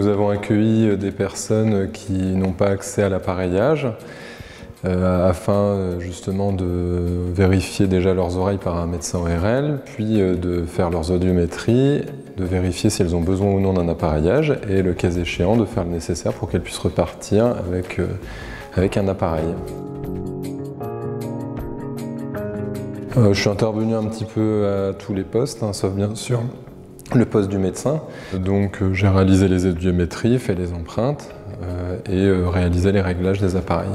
Nous avons accueilli des personnes qui n'ont pas accès à l'appareillage afin justement de vérifier déjà leurs oreilles par un médecin ORL, puis de faire leurs audiométries, de vérifier si elles ont besoin ou non d'un appareillage et le cas échéant de faire le nécessaire pour qu'elles puissent repartir avec un appareil. Je suis intervenu un petit peu à tous les postes, sauf bien sûr le poste du médecin. Donc j'ai réalisé les audiométries, fait les empreintes et réalisé les réglages des appareils.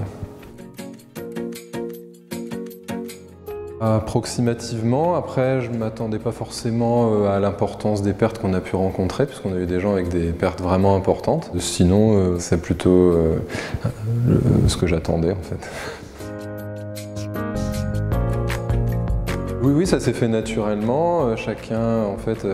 Approximativement, après je ne m'attendais pas forcément à l'importance des pertes qu'on a pu rencontrer, puisqu'on a eu des gens avec des pertes vraiment importantes. Sinon, c'est plutôt ce que j'attendais en fait. Oui, ça s'est fait naturellement. Chacun en fait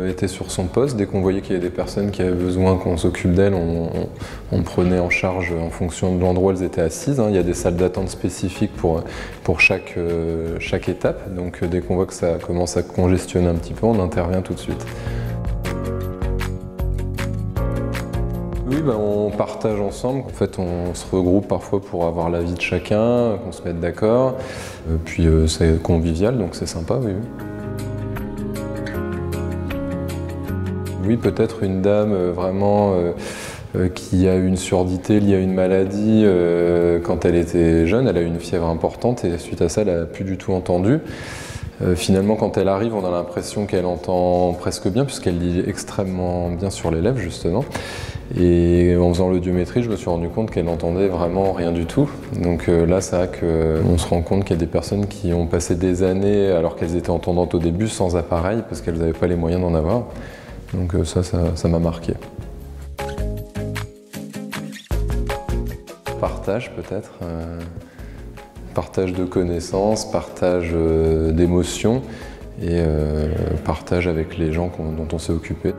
était sur son poste. Dès qu'on voyait qu'il y avait des personnes qui avaient besoin qu'on s'occupe d'elles, on prenait en charge en fonction de l'endroit où elles étaient assises. Il y a des salles d'attente spécifiques pour chaque étape. Donc dès qu'on voit que ça commence à congestionner un petit peu, on intervient tout de suite. Oui, on partage ensemble. En fait, on se regroupe parfois pour avoir l'avis de chacun, qu'on se mette d'accord. Puis c'est convivial, donc c'est sympa, oui. Oui, peut-être une dame vraiment qui a eu une surdité liée à une maladie quand elle était jeune. Elle a eu une fièvre importante et suite à ça, elle n'a plus du tout entendu. Finalement, quand elle arrive, on a l'impression qu'elle entend presque bien, puisqu'elle lit extrêmement bien sur les lèvres, justement. Et en faisant l'audiométrie, je me suis rendu compte qu'elle n'entendait vraiment rien du tout. Donc là, c'est vrai qu'on se rend compte qu'il y a des personnes qui ont passé des années, alors qu'elles étaient entendantes au début, sans appareil, parce qu'elles n'avaient pas les moyens d'en avoir. Donc ça m'a marqué. Partage peut-être. Partage de connaissances, partage d'émotions et partage avec les gens dont on s'est occupé.